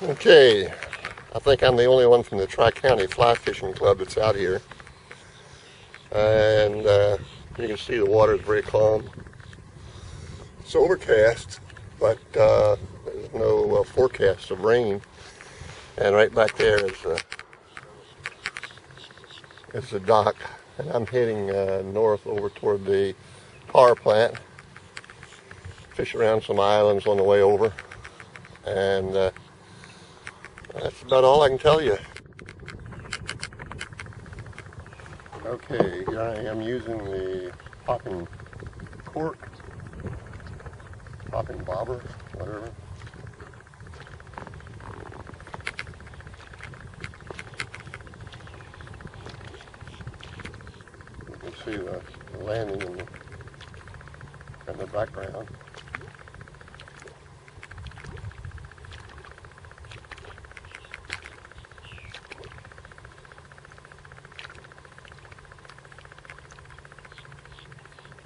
Okay, I think I'm the only one from the Tri-County Fly Fishing Club that's out here. And you can see the water is very calm. It's overcast, but there's no forecast of rain. And right back there is the dock. And I'm heading north over toward the power plant. Fish around some islands on the way over. And that's about all I can tell you. Okay, here I am using the popping cork, popping bobber, whatever. You can see the landing in the background.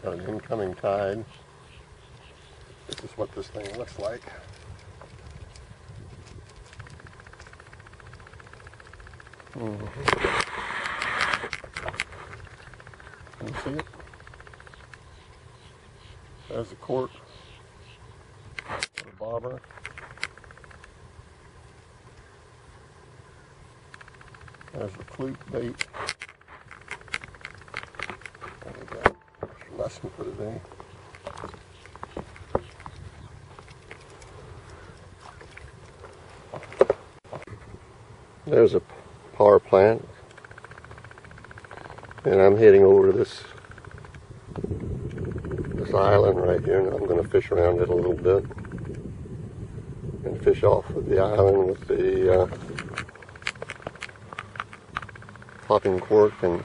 Got an incoming tide. This is what this thing looks like. Can you see it? There's the cork, the bobber. There's the fluke bait. There we go. Lesson for the day. There's a power plant, and I'm heading over to this island right here, and I'm going to fish around it a little bit and fish off of the island with the popping cork and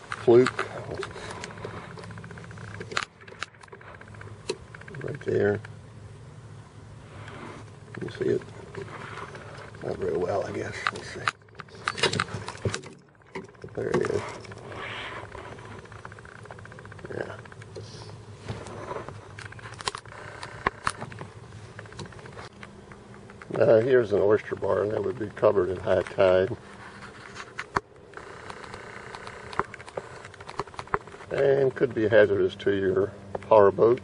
fluke. Right there. You see it? Not very well, I guess. Let's see. There it is. Yeah. Now here's an oyster bar that would be covered at high tide. And could be hazardous to your power boat.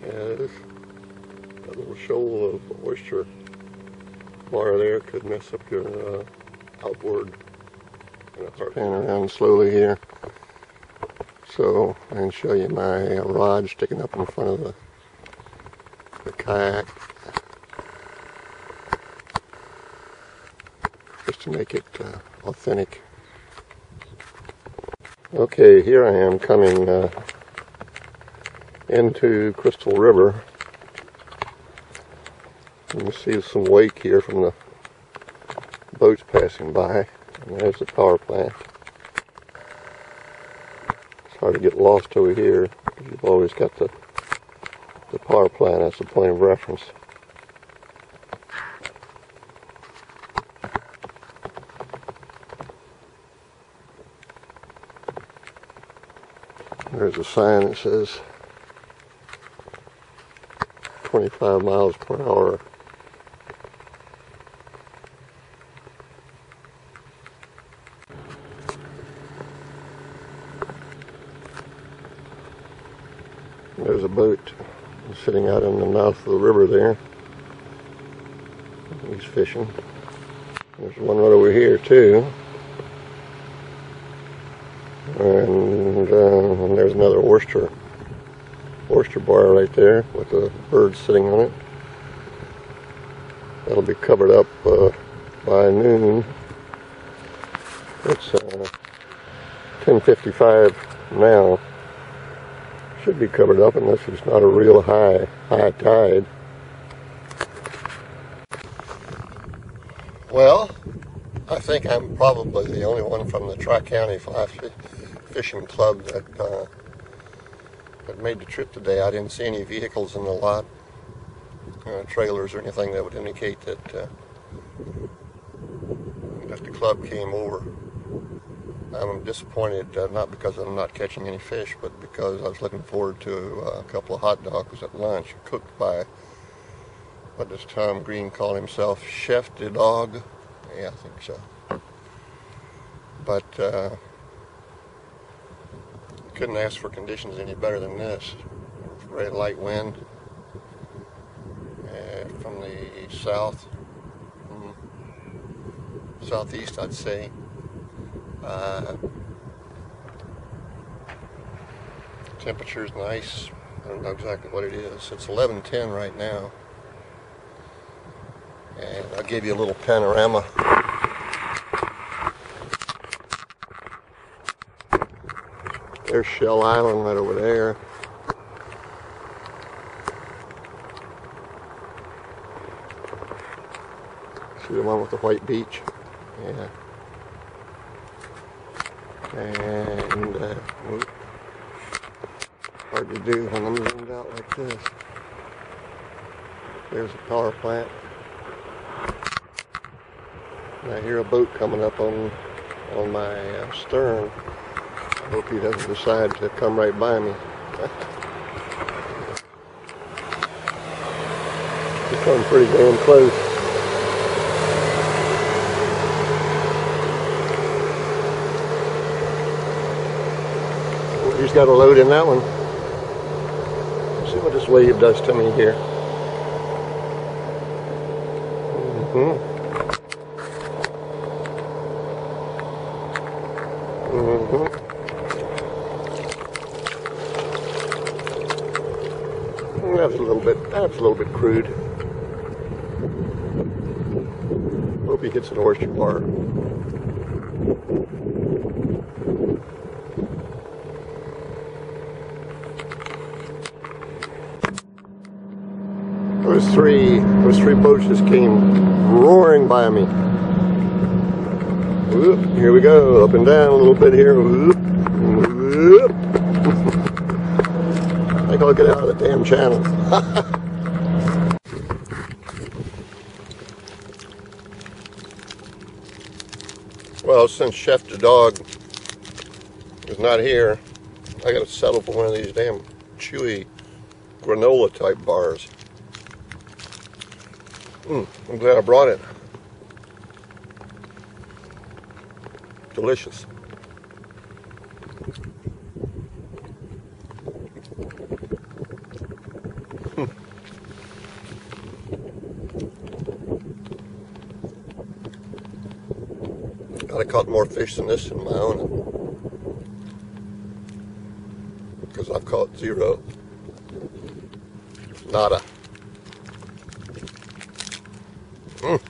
Yeah, this little shoal of oyster bar there could mess up your outboard. Spin around slowly here, so I can show you my rod sticking up in front of the kayak, just to make it authentic. Okay, here I am coming into Crystal River. You can see some wake here from the boats passing by, and there's the power plant. It's hard to get lost over here because you've always got the power plant as the point of reference. There's a sign that says 25 miles per hour. There's a boat sitting out in the mouth of the river there. He's fishing. There's one right over here too. And there's another oyster bar right there with a bird sitting on it. That'll be covered up by noon. It's 10:55 now. Should be covered up unless it's not a real high tide. Well, I think I'm probably the only one from the Tri-County Fly Fishing Club that made the trip today. I didn't see any vehicles in the lot, trailers or anything that would indicate that the club came over. I'm disappointed, not because I'm not catching any fish, but because I was looking forward to a couple of hot dogs at lunch cooked by, what does Tom Green call himself, Chef de Dog? Yeah, I think so. But couldn't ask for conditions any better than this. Very light wind from the south, southeast, I'd say. Temperature's nice. I don't know exactly what it is. It's 11:10 right now. And I'll give you a little panorama. There's Shell Island right over there. See the one with the white beach? Yeah. And hard to do when I'm zoomed out like this. There's a power plant. And I hear a boat coming up on my stern. I hope he doesn't decide to come right by me. He's coming pretty damn close. He's got a load in that one. Let's see what this wave does to me here. That's a little bit crude. Hope he hits an oyster bar. Those three boats just came roaring by me. Whoop, here we go, up and down a little bit here. Whoop, whoop. I think I'll get out of the damn channel. Well, since Chef the Dog is not here, I gotta settle for one of these damn chewy granola type bars. I'm glad I brought it. Delicious. I caught more fish than this in my own, because I've caught zero. Nada.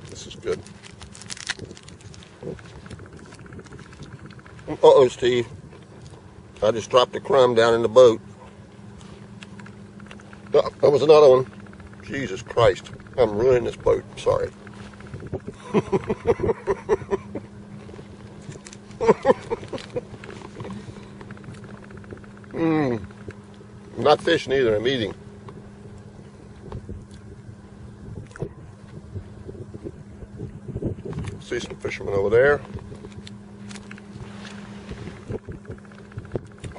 This is good. Uh-oh, Steve. I just dropped a crumb down in the boat. Oh, that was another one. Jesus Christ. I'm ruining this boat. Sorry. Not fishing either, I'm eating. See some fishermen over there.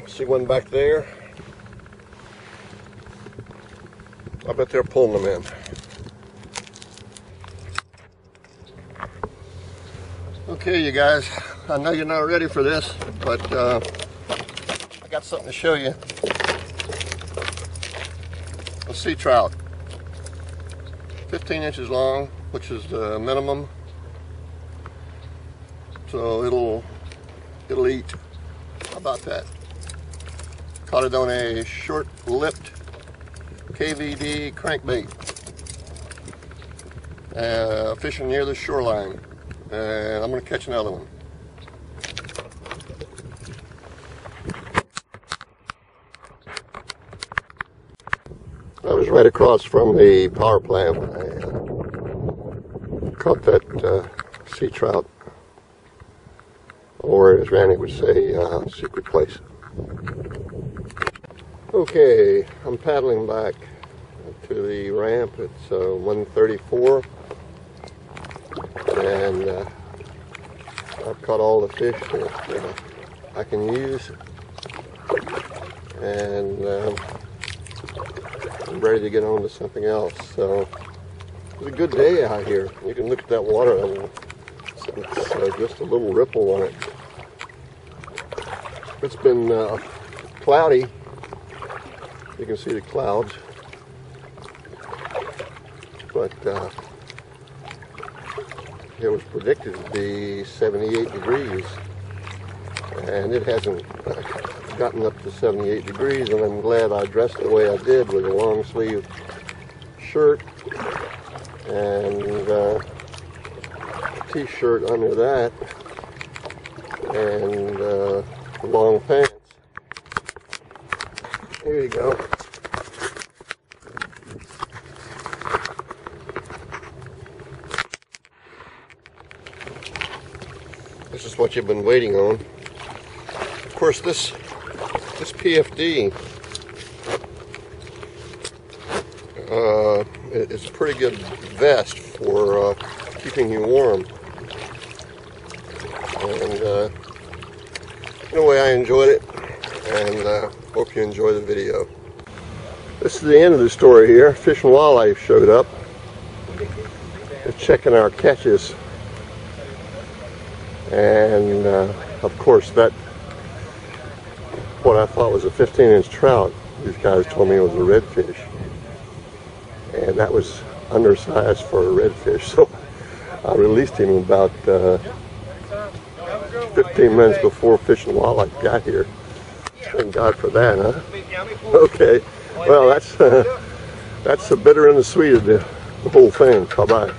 See one back there. I bet they're pulling them in. Okay, you guys, I know you're not ready for this, but I got something to show you. A sea trout, 15 inches long, which is the minimum. So it'll eat. How about that? Caught it on a short-lipped KVD crankbait. Fishing near the shoreline. And I'm going to catch another one. I was right across from the power plant when I caught that sea trout, or as Randy would say, secret place. Okay, I'm paddling back to the ramp. It's 1:34, and I've caught all the fish that I can use, and I'm ready to get on to something else. So it's a good day out here. You can look at that water level. It's just a little ripple on it. It's been cloudy. You can see the clouds, but it was predicted to be 78 degrees, and it hasn't gotten up to 78 degrees, and I'm glad I dressed the way I did with a long sleeve shirt and t-shirt under that, and long pants. Here you go. This is what you've been waiting on. Of course, this PFD it's a pretty good vest for keeping you warm. And anyway, I enjoyed it, and hope you enjoy the video. This is the end of the story here. Fish and Wildlife showed up. They're checking our catches. And of course, that what I thought was a 15-inch trout, these guys told me it was a redfish, and that was undersized for a redfish. So I released him about 15 minutes before Fish and Wildlife got here. Thank God for that, huh? Okay, well, that's the bitter and the sweet of the whole thing. Bye-bye.